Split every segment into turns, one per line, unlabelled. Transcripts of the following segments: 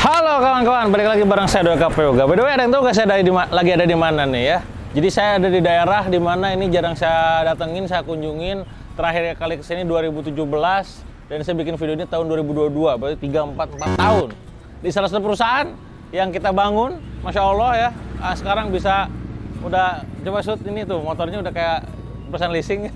Halo kawan-kawan, balik lagi bareng saya Doa Yoga. By the way, ada yang tahu nggak saya lagi ada di mana nih ya? Jadi saya ada di daerah di mana ini jarang saya datengin, saya kunjungin. Terakhir kali kesini 2017 dan saya bikin video ini tahun 2022, berarti 4 tahun. Di salah satu perusahaan yang kita bangun, Masya Allah ya. Sekarang bisa udah coba shoot ini tuh, motornya udah kayak perusahaan leasing.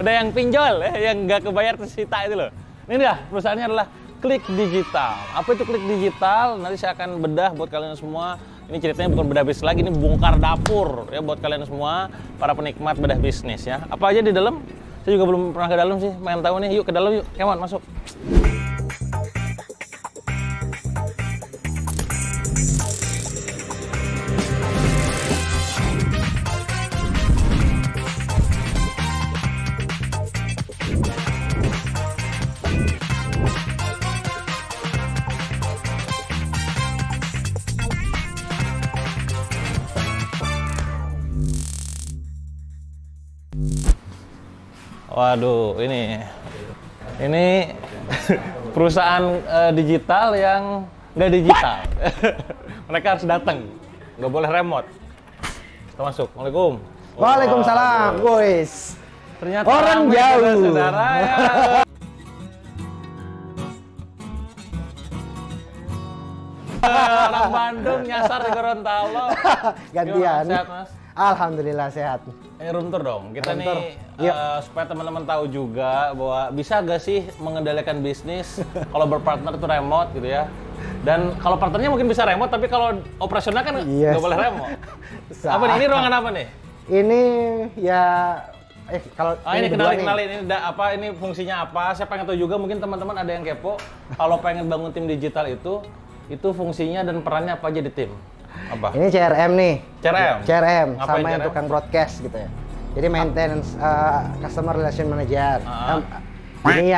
Udah yang pinjol ya, yang nggak kebayar tersita itu loh. Ini dah, perusahaannya adalah Klik Digital. Apa itu Klik Digital? Nanti saya akan bedah buat kalian semua. Ini ceritanya bukan bedah bisnis lagi, ini bongkar dapur ya buat kalian semua para penikmat bedah bisnis ya. Apa aja di dalam? Saya juga belum pernah ke dalam sih, pengen tahu nih. Yuk ke dalam yuk, come on, masuk. Waduh, ini perusahaan digital yang nggak digital. Mereka harus datang, nggak boleh remote. Kita masuk. Assalamualaikum.
Waalaikumsalam, guys.
Ternyata
orang jauh.
Saudara ya. Orang Bandung nyasar di Gorontalo.
Gantian.
Sehat, Mas?
Alhamdulillah sehat.
Room tour dong. Kita
Room tour.
nih supaya teman-teman tahu juga bahwa bisa gak sih mengendalikan bisnis kalau berpartner itu remote gitu ya. Dan kalau partnernya mungkin bisa remote, tapi kalau operasional kan nggak boleh remote. Apa nih? Ini ruangan apa nih?
Ini ya kalau
ini kenalin ini fungsinya apa? Saya pengen tahu juga, mungkin teman-teman ada yang kepo. Kalau pengen bangun tim digital itu fungsinya dan perannya apa aja di tim? Apa?
Ini CRM nih. CRM
Ngapain
sama yang
CRM?
tukang broadcast gitu ya. Jadi maintenance customer relation manager. Ini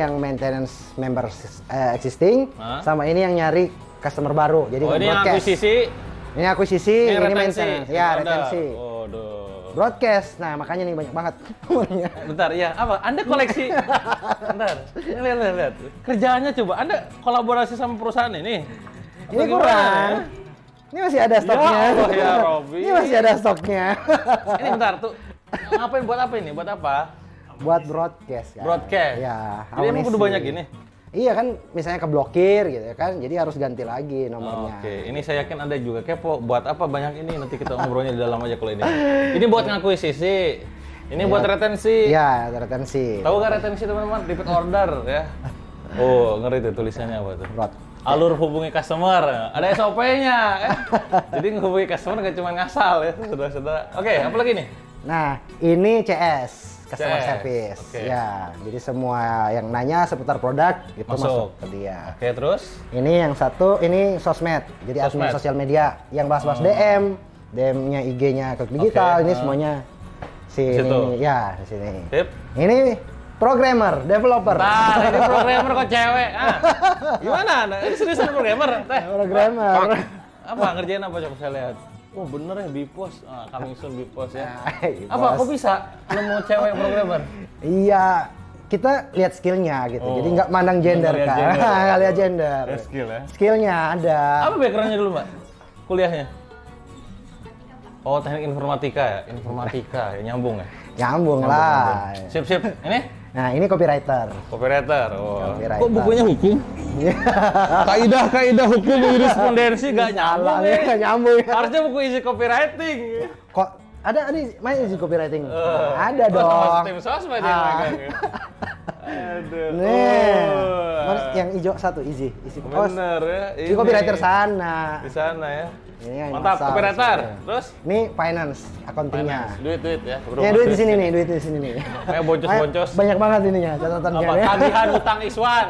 yang maintenance members existing, sama ini yang nyari customer baru. Jadi
ini yang
broadcast.
akuisisi.
Ini akuisisi, ini maintenance. Ya, retensi.
Waduh.
Broadcast. Nah, makanya nih banyak banget temennya.
Bentar, ya apa? Anda koleksi. Bentar. Lihat. Kerjaannya coba. Anda kolaborasi sama perusahaan ini.
Ini kurang. Ini masih ada stoknya.
Ya Allah ya Robi.
Ini masih ada stoknya.
Ini bentar tuh. Ngapain buat apa ini? Buat apa?
Buat broadcast kan.
Broadcast.
Ya.
Jadi emang kudu banyak ini.
Iya kan, misalnya keblokir gitu kan. Jadi harus ganti lagi nomornya.
Oke, ini saya yakin Anda juga kepo. Buat apa banyak ini? Nanti kita ngobrolnya di dalam aja kalau ini. Ini buat ngakuisisi. Ini buat retensi.
Iya, retensi.
Tahu nggak retensi teman-teman? Repeat order ya. Oh, ngeri tuh tulisannya apa tuh? Alur hubungi customer, ada SOP-nya. Jadi menghubungi customer nggak cuma ngasal ya, saudara-saudara. Oke, apa lagi nih?
Nah, ini CS, Customer
CS.
Service.
Oke.
Ya, jadi semua yang nanya seputar produk itu masuk ke dia.
Oke, terus?
Ini yang satu, ini sosmed. Jadi admin sosial media yang bahas-bahas DM-nya IG-nya Klik Digital. Ini semuanya
Situ.
ini ya di sini.
Tip.
Ini programmer, developer.
Nah, ini programmer kok cewek. Gimana? Ini seriusan programmer?
Programmer.
Apa ngerjain apa coba saya lihat? Oh bener ya, Bipos. Coming soon Bipos ya.
Bos.
Apa? Kok bisa nemu cewek programmer?
Iya, kita lihat skillnya gitu. Jadi nggak mandang gender
Nggak lihat
kan.
gender.
Nggak lihat gender.
Ada skill ya?
Skillnya ada.
Apa backgroundnya dulu, Mbak? Kuliahnya? Oh, teknik informatika ya? Informatika ya, nyambung ya?
Nyambung lah.
Sip. Ini?
Nah, ini copywriter.
Copywriter. Oh.
Copywriter.
Kok bukunya hukum? Kaidah hukum jurisprudensi gak nyambung ya?
Nggak nyambung.
Harusnya buku isi copywriting.
Kok ada main easy copywriting? Ada dong.
Masuk tim sosmed yang megang ya. Aduh.
Nih, yang hijau satu easy
Bener ya.
Ini copywriter sana.
Di sana ya.
Ini yang
Mantap,
masak,
copywriter.
misalnya.
Terus?
Ini finance, accountingnya.
Duit ya.
Ya, duit di sini nih, duit di sini nih.
Kayak boncos-boncos.
Banyak banget ininya catatannya.
Apa? Tagihan utang Iswan.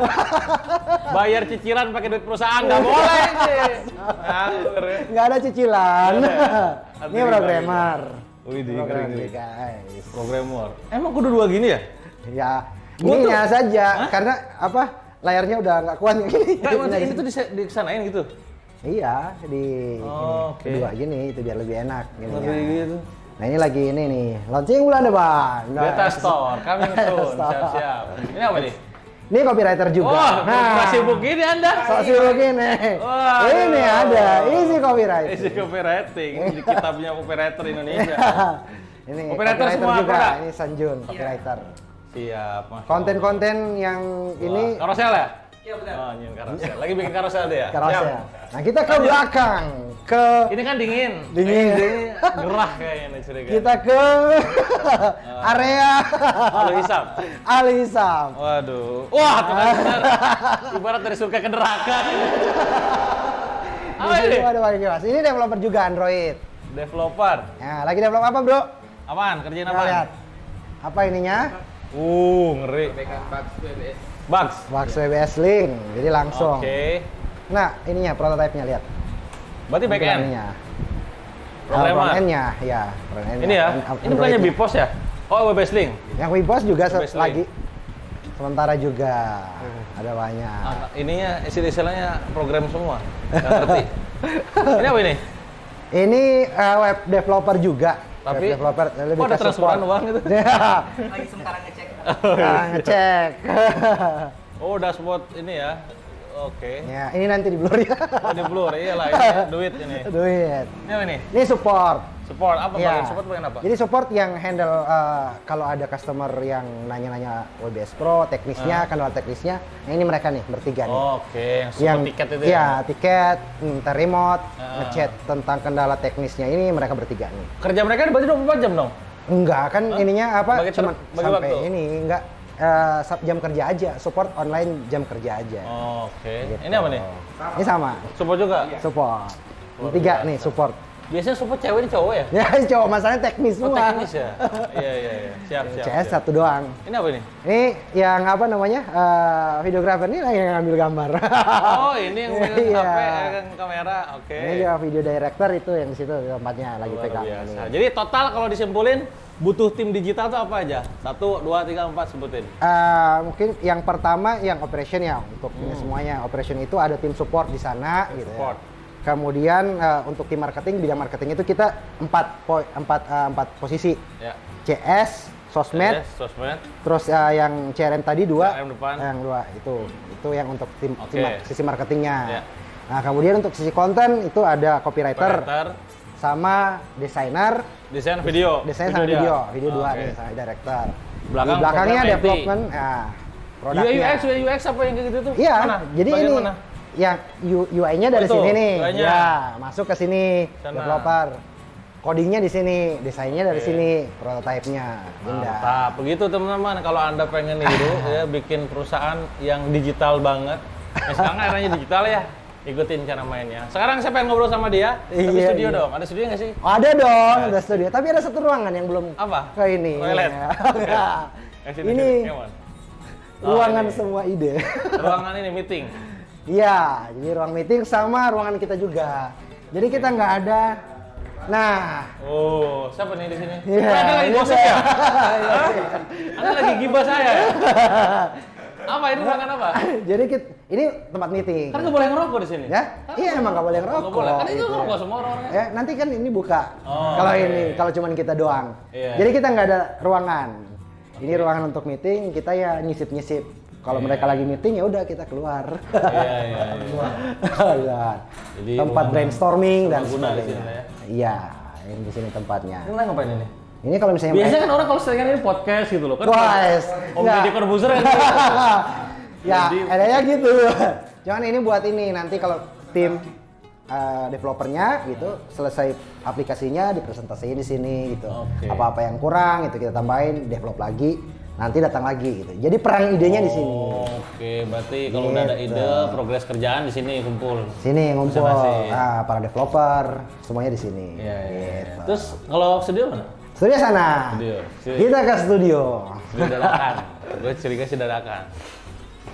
Bayar cicilan pakai duit perusahaan nggak boleh ini. Nganggur ya.
Nggak ada cicilan.
Ada.
Ini programmer.
Wih,
Programmer,
keren.
guys.
Programmer. Emang kudu dua gini ya?
Ya,
Gua
ininya
tuh-
saja
Hah?
karena apa? Layarnya udah nggak kuat gini.
Nggak, ini tuh disanain gitu?
Iya, di
Oh, oke.
kedua gini itu biar lebih enak gininya.
Lebih gitu.
Nah, ini lagi ini nih, launching bulan depan. Nah,
Beta Store, coming soon.
Store.
Siap-siap. Ini apa nih?
Ini copywriter juga.
Wah, masih begini Anda.
Sibuk ini.
Wah,
Ini ada, easy copywriting.
Easy copywriting. Ini kitabnya copywriter Indonesia.
Ini
Copywriter semua
juga.
produk?
Ini Sanjun, copywriter.
Siap, Mas.
Konten-konten yang ini
Karosel ya? Iya benar. Oh, nyin karosel. Lagi bikin karosel dia ya?
karosel.
Siap.
Nah, kita ke belakang.
Ini kan dingin.
Dingin.
Ini gerah kayaknya nih curiga.
Kita ke area
Alhisam.
Alhisam.
Waduh. Wah, tuh kan benar. Ibarat dari surga ke neraka. Apa ini?
Waduh, Mas. Ini developer juga Android.
Developer.
Nah, lagi develop apa, Bro?
Apaan? Kerjain
Kita
apaan?
lihat. Apa ininya?
Ngeri. Bugs.
Wax WBS link. Jadi langsung.
Oke.
Nah, ininya prototipenya lihat.
Berarti back end.
Ininya.
Programmer.
Front-end-nya, ya. Front-end-nya.
Ini ya.
Front-
Ini bukannya
Android-nya.
Bipos ya? Oh, WebAssembly Link.
Yang Webos juga
WebAssembly.
lagi. Sementara juga ada banyak.
Ininya istilahnya program semua. Nggak ngerti. Ini apa ini?
Ini web developer juga.
Tapi,
web developer lebih
kok ada
ke
transferan
support.
uang gitu?
Lagi sementara ngecek.
Nah, ngecek.
Oh, dashboard ini ya. Oke.
Ya, ini nanti di blur ya.
Oh, di blur, iyalah ini duit ini.
Duit.
Ini apa ini?
Ini support.
Support apa
Ya.
bagian support bagian apa?
Jadi support yang handle kalau ada customer yang nanya-nanya WBS Pro, teknisnya, kendala teknisnya. Nah, ini mereka nih bertiga nih.
Oke, yang support tiket itu ya.
Iya, tiket, minta remote,
Ah.
ngechat tentang kendala teknisnya ini mereka bertiga nih.
Kerja mereka berarti 24 jam dong?
Enggak, kan ininya apa?
Bagi
Cuman
bagi
sampai
waktu?
ini enggak jam kerja aja, support online jam kerja aja.
Oke.
Gitu.
Ini apa nih?
Ini sama,
Support juga?
support.
Luar
Tiga
biasa.
nih support.
Biasanya support cewek ini cowok ya?
Ya, cowok masalahnya teknis
Oh,
semua.
teknis ya? Iya, iya, iya. Siap, siap.
CS
siap.
satu doang.
Ini apa ini?
Ini yang apa namanya? Videografer ini lagi ngambil gambar.
Oh, ini yang pegang
Iya.
HP, pegang kamera. Oke.
Ini juga video director itu yang di situ tempatnya lagi
Luar
pegang.
biasa.
Ini.
Jadi total kalau disimpulin butuh tim digital tuh apa aja? 1, 2, 3, 4 sebutin.
Mungkin yang pertama yang operation ya untuk ini semuanya. Operation itu ada tim support di sana gitu
support.
ya. Kemudian untuk tim marketing, bidang marketing itu kita empat posisi.
Ya.
CS, sosmed,
CS, sosmed.
terus yang CRM tadi dua,
CRM depan.
yang dua itu yang untuk tim,
Oke.
sisi marketingnya.
Ya.
Nah kemudian untuk sisi konten itu ada copywriter,
Operator,
sama desainer,
desain video.
desain sama video dua
Oke.
nih sama director.
Belakang
Di belakangnya
program
development, nah, produknya.
UI UX apa yang kayak gitu tuh?
Iya,
Mana?
jadi
Bagian
ini
mana?
yang UI-nya dari
Oh, itu,
sini nih.
UI-nya.
Ya, masuk ke sini
Sana.
developer. Codingnya di sini, desainnya dari
Oke.
sini, prototipenya. Indah.
Mantap. Begitu teman-teman, kalau Anda pengen niru ya bikin perusahaan yang digital banget. Nah, sekarang eranya digital ya. Ikutin cara mainnya. Sekarang saya pengen ngobrol sama dia. Tapi
Iya,
studio
iya.
dong. Ada studio nggak sih?
Oh, ada dong, ada studio. Tapi ada satu ruangan yang belum
Apa?
ke ini.
Toilet.
Enggak.
Yang sini,
Ini
sini. Come on. Oh,
ruangan
ini.
semua ide.
Ruangan ini meeting.
Iya, jadi ruang meeting sama ruangan kita juga. Jadi kita nggak ada. Nah,
Oh, siapa nih di sini?
Iya,
Oh, Anda lagi
ini
gosip
saya.
ya? Hah? Anda lagi gibah saya ya? Apa ini ruangan apa?
jadi ini tempat meeting.
Kan nggak boleh ngerokok di sini.
Ya? Iya emang nggak boleh ngerokok.
Nggak boleh. Kan itu
gitu ya.
ngerokok semua orang-orangnya.
Ya, nanti kan ini buka.
Oh,
kalau
oke.
ini, kalau cuman kita doang.
Iya.
Jadi kita nggak ada ruangan. Ini ruangan untuk meeting, kita ya nyisip-nyisip. Kalau
Iya.
mereka lagi meeting ya udah kita keluar.
Iya, iya, iya.
Ya.
Jadi
Tempat
ruangan
brainstorming dan
serbaguna di
sebagainya.
sini lah ya.
Iya, ini di sini tempatnya.
Ini ngapain ini?
Ini kalau misalnya
Biasanya kan orang kalau seringan ini podcast gitu loh. Kan
Guys,
Om
nggak.
Deddy Corbuzier kan.
Ya,
Jadi-
adanya gitu. Cuman ini buat ini nanti kalau tim developernya gitu selesai aplikasinya dipresentasiin di sini gitu.
Oke.
Apa-apa yang kurang itu kita tambahin, develop lagi, nanti datang lagi gitu. Jadi perang idenya di sini.
Oke, berarti kalau udah ada
Gitu.
ide, progres kerjaan di sini kumpul.
Sini ngumpul
Observasi.
para developer semuanya di sini.
Iya, iya, iya.
Gitu.
Terus kalau studio mana?
Studio sana.
Studio.
Kita ke studio.
Studio dadakan. Gue curiga sih dadakan.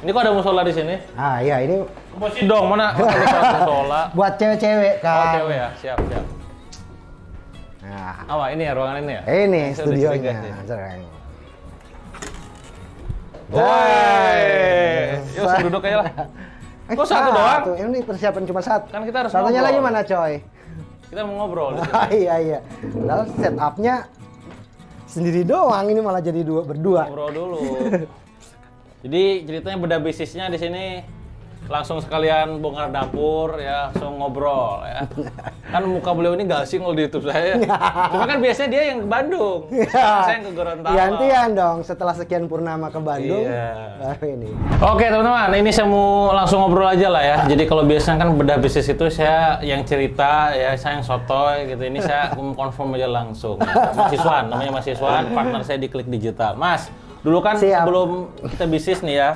Ini kok ada musola di sini?
Ah iya ini
Masih dong, mana? Ada musola.
buat cewek-cewek
Oh,
kan.
cewek ya? Siap, siap.
Nah,
Apa ini ya ruangan ini ya?
ini
Saya udah curiga
studionya.
sih.
Jereng.
Woi, yuk saya duduk aja lah. Kok satu doang?
Ini persiapan cuma satu.
Kan kita harus
Satunya
ngobrol.
lagi mana, coy?
Kita mau ngobrol di sini.
Ah, iya iya. Padahal setupnya sendiri doang, ini malah jadi berdua.
Ngobrol dulu. Jadi ceritanya beda bisnisnya di sini langsung sekalian bongkar dapur ya, langsung ngobrol ya. Kan muka beliau ini gak single di YouTube saya. Cuma kan biasanya dia yang ke Bandung. Saya yang ke Gorontalo.
Gantian dong setelah sekian purnama ke Bandung.
Iya.
Baru ini.
Oke teman-teman, ini saya mau langsung ngobrol aja lah ya. Jadi kalau biasanya kan bedah bisnis itu saya yang cerita ya, saya yang sotoy gitu. Ini saya confirm aja langsung. Mas Iswan, namanya Mas Iswan, partner saya di Klik Digital. Mas, dulu kan
Siap.
sebelum kita bisnis nih ya,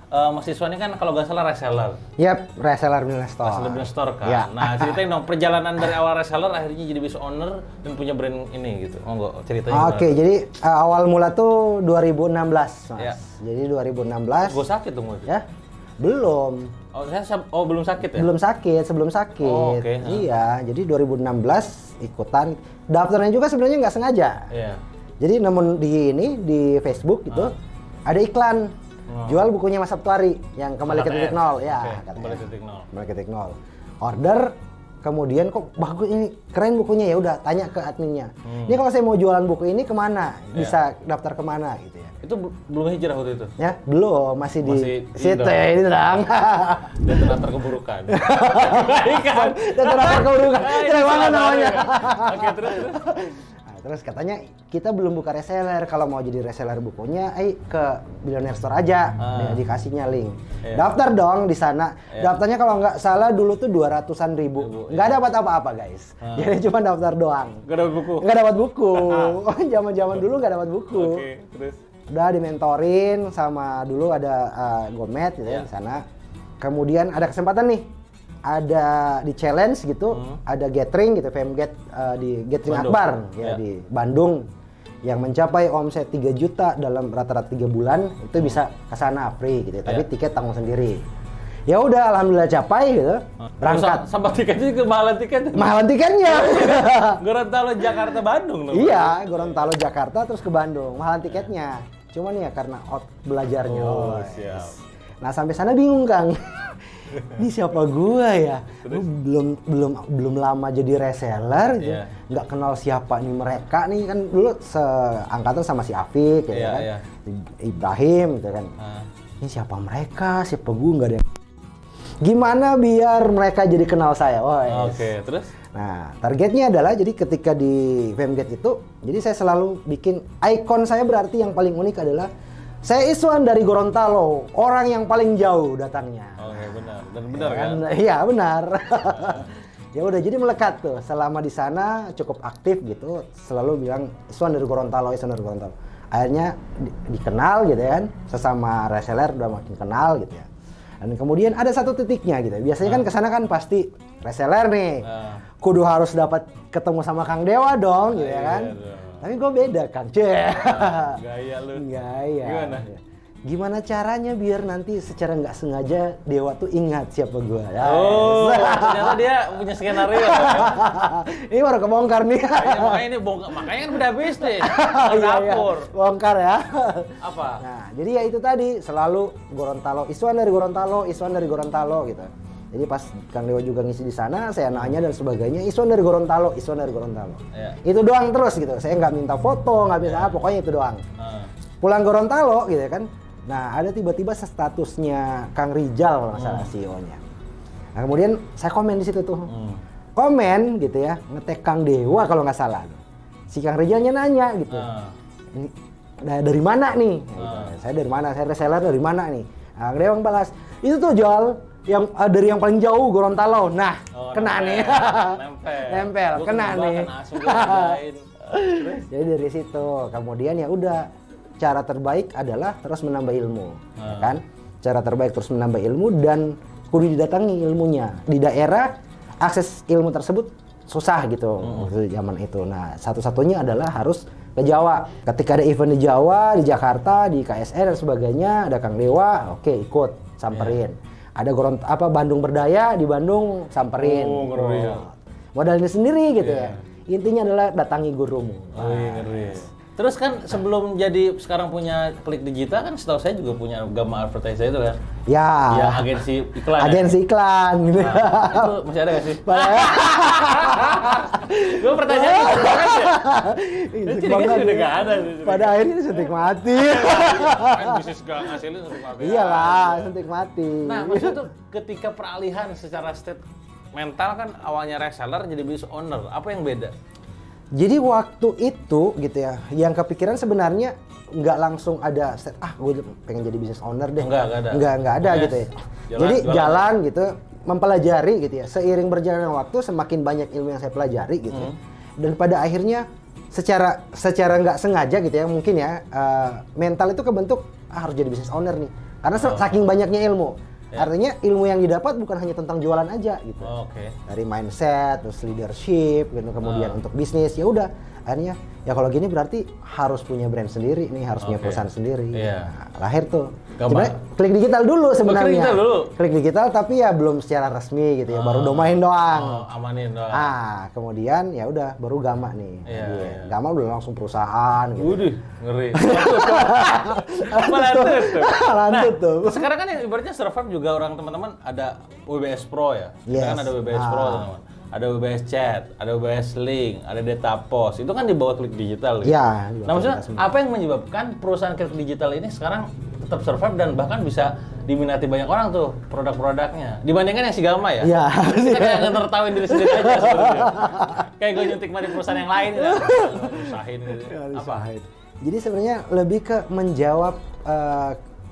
Mas Iswan ini kan kalau nggak salah reseller.
Yap, reseller Milan Store.
Reseller brand store kan.
Ya.
Nah, ceritain dong perjalanan dari awal reseller akhirnya jadi business owner dan punya brand ini gitu. Monggo ceritanya.
Oke, jadi awal mula tuh 2016, Mas.
Ya.
Jadi 2016.
Gue sakit tuh Mas.
Ya? Belum.
Belum sakit ya?
Belum sakit, sebelum sakit.
Oh, oke.
Iya, jadi 2016 ikutan. Daftarnya juga sebenarnya nggak sengaja.
Iya.
Jadi namun di Facebook gitu ada iklan jual bukunya Mas Sabtuari yang kembali ke titik nol ya.
Oke,
Katanya.
kembali ke titik nol.
Kembali ke titik nol. Order, kemudian kok bagus ini keren bukunya, ya udah tanya ke adminnya. Ini kalau saya mau jualan buku ini kemana? Bisa daftar kemana gitu ya?
Itu belum hijrah waktu itu.
Ya belum, masih di situ
dong.
ini dong.
Detonator keburukan. Ikan.
Detonator keburukan. Keren banget namanya.
Oke, terus.
Nah, terus katanya kita belum buka reseller, kalau mau jadi reseller bukunya, ke Billionaire Store aja, dikasihnya link. Daftar dong di sana. Daftarnya kalau nggak salah dulu tuh 200-an ribu. Nggak dapat apa-apa guys. Jadi cuma daftar doang.
Nggak dapat buku.
Nggak dapat buku. Zaman-zaman dulu nggak dapat buku.
Oke, terus.
Udah dimentorin sama dulu ada Gomet gitu ya di sana. Kemudian ada kesempatan nih. Ada di challenge gitu, ada gathering gitu, FMGet di Gathering
Bandung.
Akbar ya di Bandung yang mencapai omset 3 juta dalam rata-rata 3 bulan itu bisa ke sana free gitu, tapi tiket tanggung sendiri. Ya udah alhamdulillah capai gitu. Berangkat.
Sama tiketnya juga mahalan tiketnya.
Mahalan tiketnya.
Gorontalo Jakarta Bandung dong.
Iya, Gorontalo Jakarta terus ke Bandung. Mahalan tiketnya. Cuman ya karena belajarnya.
Oh, siap.
Nah, sampai sana bingung, Kang. Ini siapa gua ya? Gua belum lama jadi reseller gitu. Nggak kenal siapa nih mereka nih, kan dulu seangkatan sama si Afik ya kan. Ibrahim gitu kan. Ini siapa mereka? Siapa gua, nggak ada yang... Gimana biar mereka jadi kenal saya?
Oke, terus?
Nah, targetnya adalah jadi ketika di FMGet itu, jadi saya selalu bikin ikon saya, berarti yang paling unik adalah saya Iswan dari Gorontalo, orang yang paling jauh datangnya.
Oke, benar. Dan benar kan?
Iya, benar. Ya udah, jadi melekat tuh. Selama di sana cukup aktif gitu, selalu bilang Iswan dari Gorontalo, Iswan dari Gorontalo. Akhirnya dikenal gitu kan, sesama reseller udah makin kenal gitu ya. Dan kemudian ada satu titiknya gitu. Biasanya kan kesana kan pasti reseller nih. Kudu harus dapat ketemu sama Kang Dewa dong gitu ya kan. Tapi gue beda, Kang.
Gaya lu.
Gaya. Gimana caranya biar nanti secara nggak sengaja Dewa tuh ingat siapa gue?
Oh, ternyata dia punya skenario.
Ini baru kebongkar nih.
Makanya ini bongkar. Makanya kan beda bisnis. Dapur.
Bongkar ya.
Apa?
Nah, jadi ya itu tadi selalu Gorontalo, Iswan dari Gorontalo, Iswan dari Gorontalo gitu. Jadi pas Kang Dewa juga ngisi di sana, saya nanya dan sebagainya, Iswan dari Gorontalo, Iswan dari Gorontalo. Itu doang terus gitu. Saya nggak minta foto, nggak bisa apa, pokoknya itu doang. Pulang Gorontalo gitu kan. Nah, ada tiba-tiba statusnya Kang Rijal kalau nggak salah CEO-nya. Nah, kemudian saya komen di situ tuh. Komen gitu ya, ngetek Kang Dewa kalau nggak salah. Si Kang Rijalnya nanya gitu. Ini dari mana nih? Gitu. Saya dari mana? Saya reseller dari mana nih? Nah, Kang Dewa balas, itu tuh jual yang dari yang paling jauh Gorontalo. Nah, kena nih. Nempel. Kena nih. Jadi dari situ, kemudian ya udah, cara terbaik adalah terus menambah ilmu, ya kan? Cara terbaik terus menambah ilmu dan kudu didatangi ilmunya. Di daerah akses ilmu tersebut susah gitu waktu zaman itu. Nah, satu-satunya adalah harus ke Jawa. Ketika ada event di Jawa, di Jakarta, di KSR dan sebagainya, ada Kang Dewa, oke ikut, samperin. Ada Bandung Berdaya di Bandung, samperin.
Ngeri.
Modalnya sendiri gitu ya. Intinya adalah datangi gurumu.
Ngeri. Terus kan sebelum jadi sekarang punya Klik Digital kan setahu saya juga punya Gamma Advertiser itu kan?
Ya.
Ya, agensi iklan.
Agensi iklan gitu.
Nah, itu masih ada nggak sih? Gue pertanyaannya gitu banget ya. Itu jadi kan udah nggak ada.
Pada akhirnya suntik mati.
Kan bisnis gak ngasilin suntik mati.
Iyalah, suntik mati.
Nah, maksudnya tuh ketika peralihan secara state mental kan awalnya reseller jadi business owner, apa yang beda?
Jadi waktu itu gitu ya, yang kepikiran sebenarnya nggak langsung ada set, gue pengen jadi business owner deh.
Nggak ada.
Nggak ada gitu ya. Jadi jalan gitu, mempelajari gitu ya. Seiring berjalannya waktu, semakin banyak ilmu yang saya pelajari gitu. Dan pada akhirnya secara nggak sengaja gitu ya, mungkin ya mental itu kebentuk harus jadi business owner nih. Karena saking banyaknya ilmu. Ya. Artinya ilmu yang didapat bukan hanya tentang jualan aja gitu. Dari mindset, terus leadership, gitu, kemudian untuk bisnis, ya udah. Akhirnya ya kalau gini berarti harus punya brand sendiri nih, harus punya perusahaan sendiri. Nah, lahir tuh. Sebenarnya Klik Digital dulu sebenarnya.
Klik Digital dulu.
Klik Digital tapi ya belum secara resmi gitu ya, baru domain doang.
Amanin doang.
Kemudian ya udah baru Gamma nih. Gamma udah langsung perusahaan gitu.
Waduh, ngeri. Lanjut tuh. Nah, sekarang kan yang ibaratnya survive juga orang teman-teman ada WBS Pro ya. Kan ada WBS Pro teman-teman. Ada WBS Chat, ada WBS Link, ada Data Post. Itu kan di bawah Klik Digital gitu.
Iya.
Nah, maksudnya apa yang menyebabkan perusahaan Klik Digital ini sekarang tetap survive dan bahkan bisa diminati banyak orang tuh produk-produknya dibandingkan yang si Gamma ya?
Iya.
Kita kayak ngenertawin diri sendiri aja sebenarnya. Kayak gue nyuntik di perusahaan yang lain ya. Usahain gitu. Apa?
Jadi sebenarnya lebih ke menjawab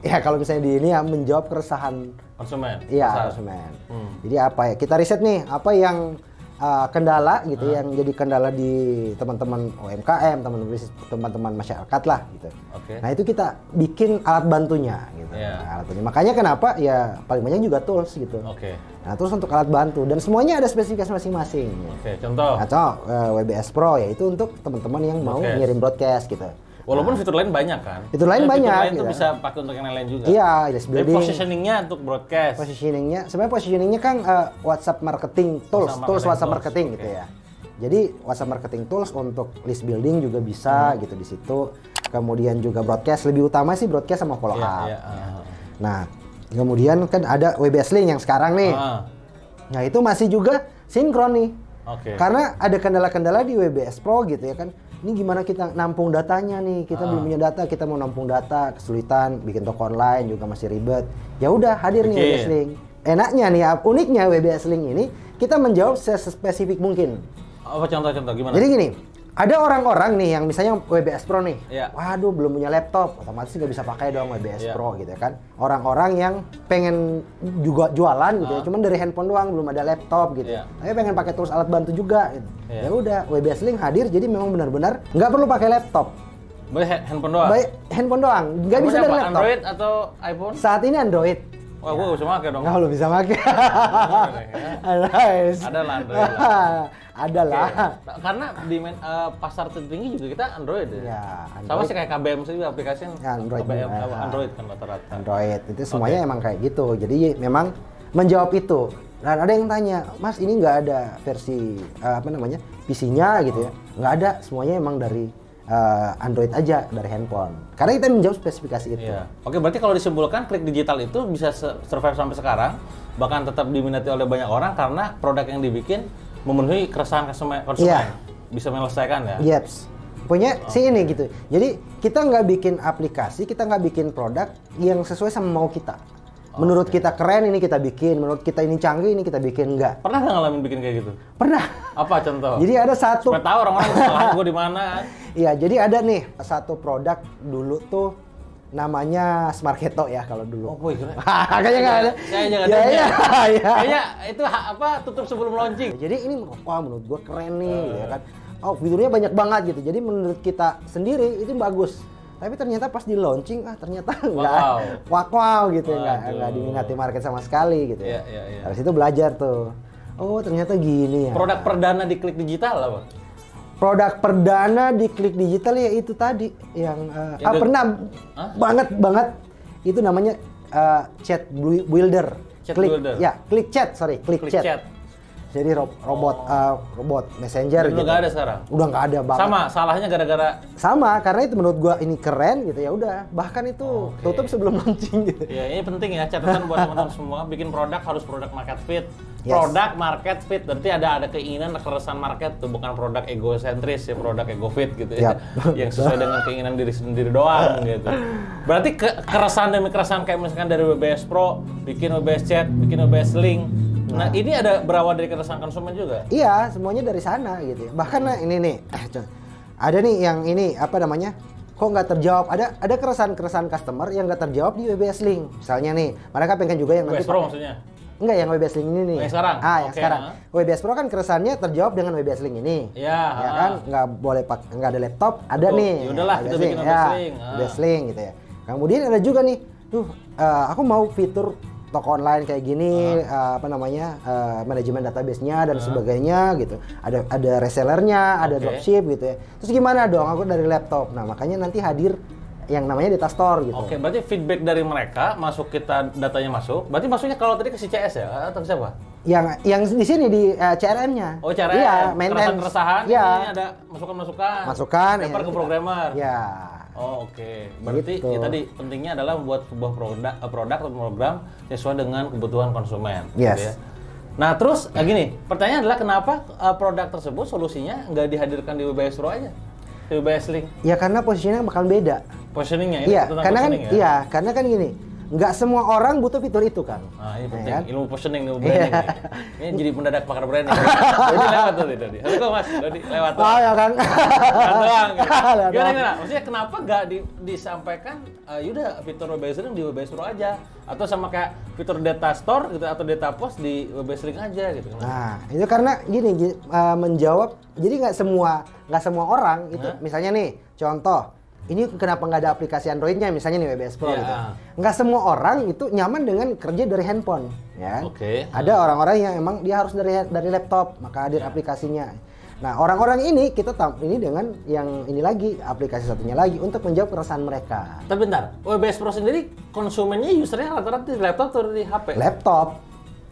ya kalau misalnya di ini ya menjawab keresahan
konsumen.
Iya, konsumen. Jadi apa ya? Kita riset nih apa yang kendala gitu yang jadi kendala di teman-teman UMKM, teman-teman masyarakat lah gitu. Nah, itu kita bikin alat bantunya gitu. Alat bantunya. Makanya kenapa ya paling banyak juga tools gitu. Nah, tools untuk alat bantu dan semuanya ada spesifikasi masing-masing.
Contoh.
WBS Pro yaitu untuk teman-teman yang mau ngirim broadcast gitu.
Walaupun fitur lain banyak kan?
Fitur lain banyak.
Fitur lain tuh bisa pakai untuk yang lain juga.
Iya, list building.
Positioningnya untuk broadcast.
Sebenarnya positioningnya kan WhatsApp marketing tools WhatsApp marketing gitu ya. Jadi WhatsApp marketing tools untuk list building juga bisa gitu di situ. Kemudian juga broadcast, lebih utama sih broadcast sama follow up. Nah, kemudian kan ada WBS Link yang sekarang nih. Nah, itu masih juga sinkron nih. Karena ada kendala-kendala di WBS Pro gitu ya kan. Ini gimana kita nampung datanya nih, kita belum punya data, kita mau nampung data, kesulitan, bikin toko online juga masih ribet. Ya udah hadir nih WBS Link. Enaknya nih, uniknya WBS Link ini, kita menjawab sespesifik mungkin.
Apa contoh-contoh gimana?
Jadi gini, ada orang-orang nih yang misalnya WBS Pro nih, waduh belum punya laptop, otomatis nggak bisa pakai dong WBS Pro gitu kan. Orang-orang yang pengen juga jualan gitu ya, cuman dari handphone doang, belum ada laptop gitu. Tapi pengen pakai tools alat bantu juga gitu. Ya udah, WBS Link hadir, jadi memang benar-benar nggak perlu pakai laptop.
Boleh handphone doang?
Handphone doang, nggak bisa dari laptop.
Android atau iPhone?
Saat ini Android.
Wah, gue bisa pakai dong.
Nggak, lu bisa pakai.
Ada lah Android lah.
Ada lah.
Karena di pasar tertinggi juga kita Android ya.
Android.
Sama sih kayak KBM sih aplikasinya.
Android.
Android kan rata-rata.
Android itu semuanya emang kayak gitu. Jadi memang menjawab itu. Dan ada yang tanya, Mas ini nggak ada versi PC-nya gitu ya? Nggak ada. Semuanya emang dari Android aja, dari handphone. Karena kita menjawab spesifikasi itu.
Oke, berarti kalau disimpulkan Klik Digital itu bisa survive sampai sekarang, bahkan tetap diminati oleh banyak orang karena produk yang dibikin memenuhi keresahan konsumen, bisa menyelesaikan ya.
Punya si ini gitu. Jadi kita nggak bikin aplikasi, kita nggak bikin produk yang sesuai sama mau kita. Menurut kita keren ini kita bikin, menurut kita ini canggih ini kita bikin, enggak.
Pernah nggak ngalamin bikin kayak gitu?
Pernah.
Apa contoh?
Jadi ada satu.
Supaya tahu orang-orang salah gue di mana.
Iya, jadi ada nih satu produk dulu tuh namanya Smarketo ya kalau dulu.
Oh, boy, keren.
Kayaknya nggak ada.
Saya jangan
Iya.
Kayaknya itu tutup sebelum launching.
Jadi ini menurut gue keren nih, ya kan. Oh, fiturnya banyak banget gitu. Jadi menurut kita sendiri itu bagus. Tapi ternyata pas di launching ternyata nggak wow gitu, nggak diminati market sama sekali gitu ya. Dari situ belajar tuh. Oh, ternyata gini ya.
Produk perdana di Klik Digital apa?
Produk perdana di Klik Digital ya itu tadi yang pernah banget itu namanya Chat Builder.
Chat Builder.
Ya, Klik Chat. Jadi robot messenger
Udah
gitu.
nggak ada sekarang.
Udah nggak ada banget.
Sama, salahnya gara-gara
Sama, karena itu menurut gua ini keren gitu ya udah. Bahkan itu
Oke.
tutup sebelum launching gitu.
ya ini penting ya, catatan buat teman-teman semua, bikin produk harus produk market fit.
Yes.
Produk market fit, berarti ada keinginan, ada keresahan market tuh, bukan produk egosentris ya, produk ego fit gitu ya.
Yap.
Yang sesuai dengan keinginan diri sendiri doang gitu. Berarti keresahan demi keresahan kayak misalkan dari WBS Pro, bikin WBS Chat, bikin WBS Link. Nah, ini ada berawal dari keresahan konsumen juga.
Iya, semuanya dari sana gitu ya. Bahkan ini nih, ada nih yang ini apa namanya? Kok nggak terjawab? Ada keresahan customer yang nggak terjawab di WBS Link. Misalnya nih, mereka pengen juga yang nanti
WBS Pro maksudnya?
Enggak, yang WBS Link ini nih.
Yang sekarang?
Yang
Oke,
sekarang. WBS Pro kan keresahannya terjawab dengan WBS Link ini.
Iya.
Ya kan, nggak ada laptop, ada
Betul.
nih.
Ya udahlah, kita bikin WBS Link.
WBS Link gitu ya. Kemudian ada juga nih, aku mau fitur toko online kayak gini, manajemen database-nya dan sebagainya gitu. Ada resellernya, ada dropship gitu ya. Terus gimana dong? Aku dari laptop. Nah, makanya nanti hadir yang namanya data store gitu.
Oke, berarti feedback dari mereka masuk, kita datanya masuk. Berarti masuknya kalau tadi ke si CS ya atau ke siapa?
Yang di sini di CRM-nya.
Oh, CRM.
Iya, maintenance.
Keresahan-keresahan,
Iya.
ini ada masukan-masukan.
Masukan.
Lempar ke programmer.
Ya.
Oh, oke. Berarti
Gitu.
ya tadi pentingnya adalah membuat sebuah produk atau program sesuai dengan kebutuhan konsumen.
Yes.
Gitu ya. Nah, terus gini, pertanyaan adalah kenapa produk tersebut solusinya nggak dihadirkan di WBS Pro aja? Di WBS Link.
Ya karena posisinya bakal beda.
Positioningnya ini
Iya,
tentang
karena kan
positioning ya?
karena kan gini, nggak semua orang butuh fitur itu, Kang.
Nah, ini
Ya
penting.
kan?
Ilmu positioning, ilmu branding.
Iya.
Ini jadi mendadak pakar branding. Dodi lewat tuh, Dodi. Halo kok, Mas. Dodi lewat tuh.
Oh ya, Kang.
Lewat doang. Gitu.
Lewat
Gimana,
doang.
gimana? Maksudnya kenapa nggak disampaikan, yaudah fitur WBS Link di WBS Pro aja? Atau sama kayak fitur data store gitu, atau data post di WBS Link aja gitu.
Nah, itu karena gini, menjawab, jadi nggak semua orang itu, misalnya nih, contoh, ini kenapa nggak ada aplikasi Android-nya, misalnya nih WBS Pro
Iya.
gitu. Nggak semua orang itu nyaman dengan kerja dari handphone, ya.
Oke.
Ada orang-orang yang emang dia harus dari laptop, maka hadir aplikasinya. Nah, orang-orang ini kita ini dengan yang ini lagi, aplikasi satunya lagi untuk menjawab keresahan mereka.
Tapi bentar, WBS Pro sendiri konsumennya usernya rata-rata di laptop atau di HP?
Laptop.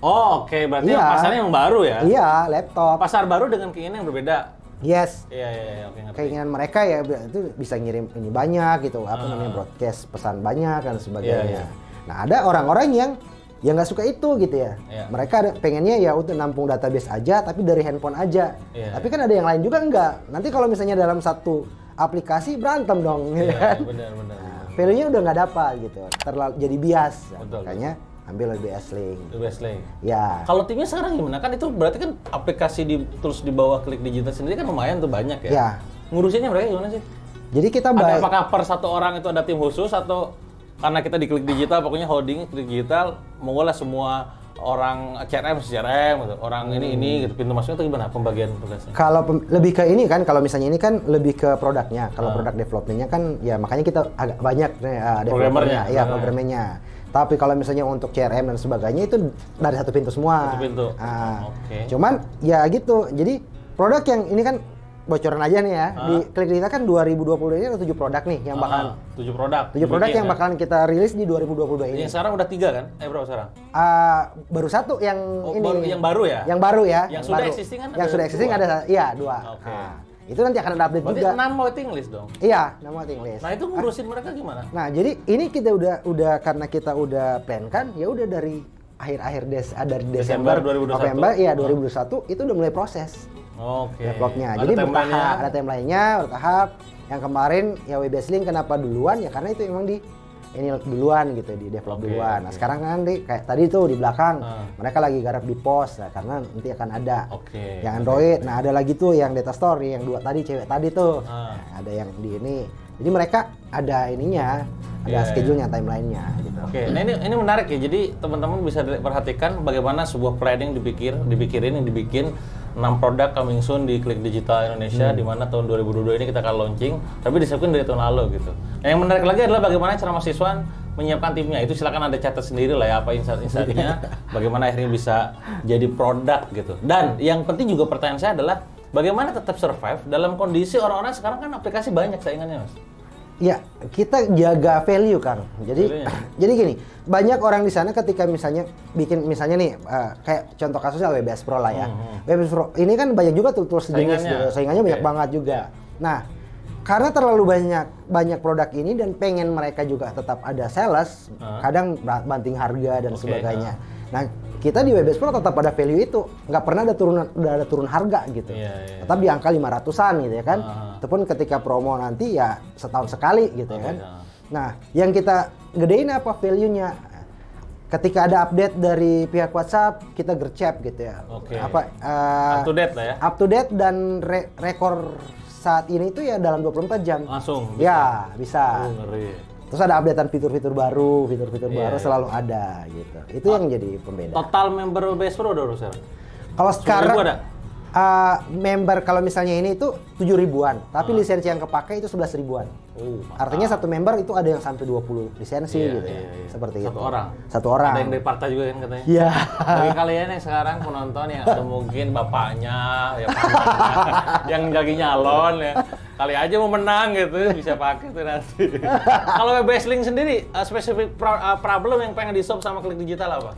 Oh, oke. Berarti
Iya.
pasarnya yang baru ya?
Iya, laptop.
Pasar baru dengan keinginan yang berbeda.
Yes.
Iya, oke, ngerti.
Keinginan mereka ya itu bisa ngirim ini banyak gitu, namanya broadcast pesan banyak dan sebagainya.
Iya.
Nah, ada orang-orang yang nggak suka itu gitu ya.
Iya.
Mereka pengennya ya untuk nampung database aja tapi dari handphone aja.
Iya.
Tapi kan ada yang lain juga enggak. Nanti kalau misalnya dalam satu aplikasi berantem dong, gitu kan.
Iya, benar.
Nah, value-nya udah nggak dapat gitu. Terlalu jadi bias.
Betul.
Makanya ambil WBS Link.
WBS Link.
Ya.
Kalau timnya sekarang gimana? Kan itu berarti kan aplikasi terus di bawah Klik Digital sendiri kan lumayan tuh banyak ya.
Ya.
Ngurusinnya mereka gimana sih?
Jadi kita
Apakah per satu orang itu ada tim khusus atau karena kita di Klik Digital pokoknya holding Klik Digital mengolah semua orang CRM gitu, orang ini gitu, pintu masuknya itu gimana pembagian tugasnya?
Kalau lebih ke ini kan, kalau misalnya ini kan lebih ke produknya. Kalau produk development-nya kan ya makanya kita agak banyak
Programmernya.
Iya, programmernya. Tapi kalau misalnya untuk CRM dan sebagainya itu dari satu pintu semua.
Satu pintu. Oke.
Cuman ya gitu. Jadi produk yang ini kan bocoran aja nih ya. Di Klik Digital kan 2020 ini ada 7 produk nih yang bakal
7 produk.
7 produk
Dibikin,
yang
kan?
bakalan kita rilis di 2022 ini.
Yang sekarang udah 3 kan? Berapa sekarang?
Baru satu yang ini.
Yang baru ya?
Yang baru ya.
Yang sudah
baru.
existing kan
Yang
ada
sudah existing
2.
ada 2.
Oke.
Itu nanti akan ada update
Berarti
juga.
6 waiting list dong.
Iya, nama waiting list.
Nah, itu ngurusin mereka gimana?
Nah, jadi ini kita udah karena kita udah plan kan, ya udah dari akhir-akhir dari Desember
2021.
November, iya 2021 itu udah mulai proses
Oke.
developnya.
Ada
Jadi
timeline-nya?
ada timeline-nya, bertahap. Yang kemarin ya WBS Link kenapa duluan ya karena itu emang ini duluan gitu, di develop
Oke,
duluan. Nah,
oke.
sekarang kan kayak tadi tuh di belakang mereka lagi garap di post karena nanti akan ada.
Oke.
Yang Android, nah ada lagi tuh yang data store yang 2 tadi cewek tadi tuh.
Ah.
Nah, ada yang di ini. Jadi mereka ada ininya, ada
Iya,
schedule-nya, timeline-nya gitu.
Oke, nah ini menarik ya. Jadi teman-teman bisa perhatikan bagaimana sebuah planning dibikin 6 produk coming soon di Klik Digital Indonesia di mana tahun 2022 ini kita akan launching, tapi disiapkan dari tahun lalu gitu. Nah, yang menarik lagi adalah bagaimana cara Mas Iswan menyiapkan timnya. Itu silakan Anda catat sendiri lah ya apa insight-insightnya, bagaimana akhirnya bisa jadi produk gitu. Dan yang penting juga pertanyaan saya adalah bagaimana tetap survive dalam kondisi orang-orang sekarang kan aplikasi banyak saingannya, Mas.
Ya, kita jaga value, Kang. Jadi jadi gini, banyak orang di sana ketika misalnya bikin misalnya nih kayak contoh kasusnya WBS Pro lah ya. WBS Pro ini kan banyak juga tools sejenis gitu. Saingannya banyak banget juga. Nah, karena terlalu banyak produk ini dan pengen mereka juga tetap ada sales, kadang banting harga dan sebagainya. Nah, kita di WBS Pro tetap ada value itu, nggak pernah ada turun harga gitu. Tetap di angka 500-an gitu ya kan. Itu pun ketika promo nanti ya setahun sekali gitu ya kan. Nah, yang kita gedein apa value-nya? Ketika ada update dari pihak WhatsApp, kita gercep gitu ya.
Up to date lah ya.
Up to date dan rekor saat ini itu ya dalam 24 jam.
Langsung?
Bisa? Ya, bisa.
Ngeri.
Terus ada updatean fitur-fitur baru, baru selalu ada gitu. Itu yang jadi pembeda.
Total member WBS Pro udah sekarang?
Kalau sekarang
ada?
Member kalau misalnya ini itu 7 ribuan, tapi lisensi yang kepakai itu 11 ribuan. Artinya satu member itu ada yang sampai 20 lisensi gitu ya. Seperti itu. Satu orang.
Ada yang dari partai juga kan katanya?
Iya.
Bagi kalian yang sekarang penonton yang ada mungkin bapaknya, ya pamannya, yang lagi nyalon ya, kali aja mau menang gitu, bisa pakai tuh nanti. Kalau WBS Link sendiri, spesifik problem yang pengen di-solve sama Klik Digital apa?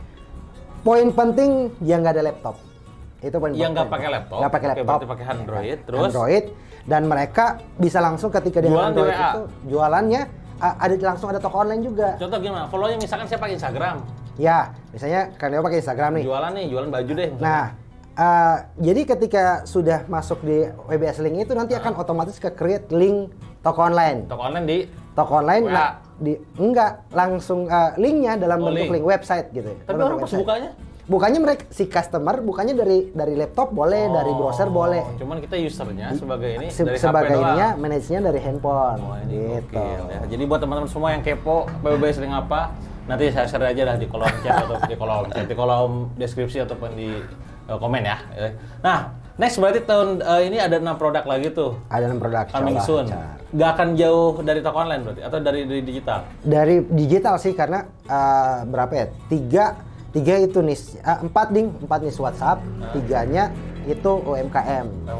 Poin penting yang nggak ada laptop. Itu poin
yang nggak pakai laptop.
Nggak pakai laptop.
Berarti pakai Android. Terus
Android dan mereka bisa langsung ketika di
jualan
Android
di WA.
itu jualannya langsung ada toko online juga.
Contoh gimana? Follow-nya misalkan saya pakai Instagram.
Ya, misalnya kalian pakai Instagram nih.
Jualan baju deh. Misalnya.
Nah, jadi ketika sudah masuk di WBS Link itu nanti akan otomatis ke create link toko online.
Toko online di
toko online
WA.
Enggak langsung linknya dalam bentuk link website gitu.
Tapi orang pas bukanya?
Bukannya mereka si customer bukannya dari laptop boleh, dari browser boleh.
Cuman kita usernya sebagai ini dari
sebagai
HP
ininya
doang.
manage-nya dari handphone.
Gitu. Ya. Jadi buat teman-teman semua yang kepo WBS Link apa, nanti saya share aja lah di kolom chat atau di kolom deskripsi ataupun di komen ya. Nah, next berarti tahun ini ada 6 produk lagi tuh.
Ada 6 produk.
Coming soon. Nggak akan jauh dari toko online berarti atau dari digital? Dari
digital sih karena berapa ya? 3 itu niche, 4 niche WhatsApp, 3-nya itu UMKM.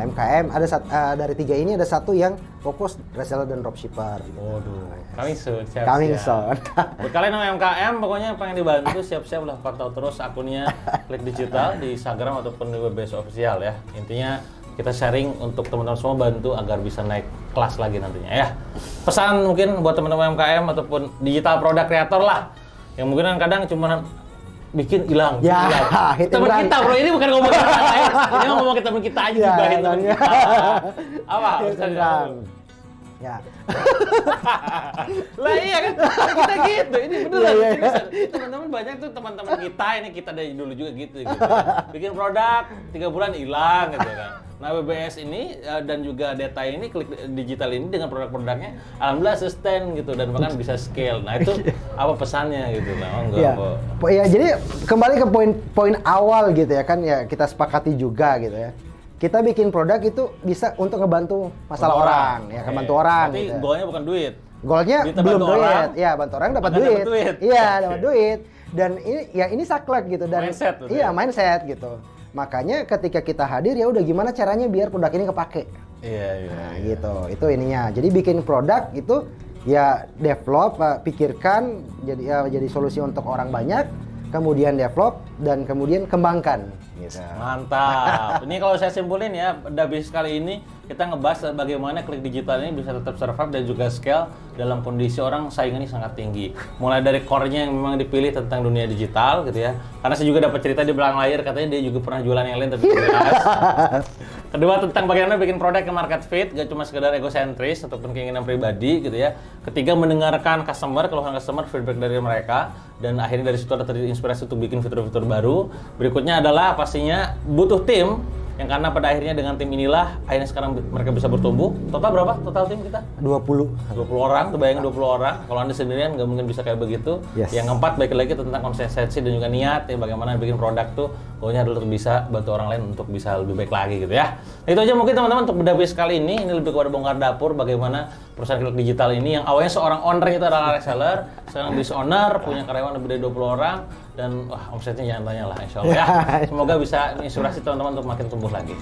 UMKM ada dari 3 ini ada 1 yang fokus reseller dan dropshipper.
Waduh, coming soon.
Coming soon.
Buat kalian yang UMKM pokoknya pengen dibantu siap-siap lah pantau terus akunnya Klik Digital di Instagram ataupun di WBS Official ya. Intinya kita sharing untuk teman-teman semua bantu agar bisa naik kelas lagi nantinya ya. Pesan mungkin buat teman-teman UMKM ataupun digital product creator lah yang mungkin kadang cuma bikin hilang.
Ya,
teman kita bro, ini bukan ngomong kita lain, ini ngomong ke teman kita aja juga teman kita. Apa?
Ya.
Lah iya kan, kita gitu, ini beneran. Teman-teman banyak tuh teman-teman kita, ini kita dari dulu juga gitu. Bikin produk, 3 bulan hilang gitu kan. Nah WBS ini dan juga data ini, Klik Digital ini dengan produk-produknya, alhamdulillah sustain gitu dan bahkan bisa scale. Nah itu apa pesannya gitu lah?
Ya, jadi kembali ke poin awal gitu ya kan ya kita sepakati juga gitu ya. Kita bikin produk itu bisa untuk ngebantu masalah orang, ya ngebantu orang.
Berarti
gitu.
goalnya bukan duit.
Goalnya belum duit, ya bantu orang dapat duit. Iya dapat duit. Dan ini saklek gitu dan
mindset.
Mindset gitu. Makanya ketika kita hadir ya udah gimana caranya biar produk ini kepake.
Iya.
Gitu. Itu ininya. Jadi bikin produk itu ya develop, pikirkan jadi solusi untuk orang banyak, kemudian develop dan kemudian kembangkan. Gitu.
Mantap. Ini kalau saya simpulin ya, habis kali ini kita ngebahas bagaimana Klik Digital ini bisa tetap survive dan juga scale dalam kondisi orang saingannya sangat tinggi. Mulai dari core-nya yang memang dipilih tentang dunia digital gitu ya. Karena saya juga dapat cerita di belakang layar katanya dia juga pernah jualan yang lain tapi tidak jelas. Kedua tentang bagaimana bikin produk ke market fit, gak cuma sekedar egosentris ataupun keinginan pribadi gitu ya. Ketiga mendengarkan customer, keluhan customer, feedback dari mereka dan akhirnya dari situ ada terinspirasi untuk bikin fitur-fitur baru. Berikutnya adalah pastinya butuh tim yang karena pada akhirnya dengan tim inilah akhirnya sekarang mereka bisa bertumbuh. Total berapa? Total tim kita? 20 orang, kebayang 20 orang. Kalau Anda sendirian nggak mungkin bisa kayak begitu.
Yes.
Yang keempat baik lagi tentang konsistensi dan juga niat ya, bagaimana bikin produk tuh pokoknya adalah bisa bantu orang lain untuk bisa lebih baik lagi gitu ya. Nah, itu aja mungkin teman-teman untuk Bedabis kali ini lebih kepada bongkar dapur bagaimana perusahaan Klik Digital ini yang awalnya seorang owner itu adalah reseller, sekarang business owner, punya karyawan lebih dari 20 orang dan omsetnya jangan tanya lah insya Allah ya. Semoga bisa menginspirasi teman-teman untuk makin tumbuh lagi.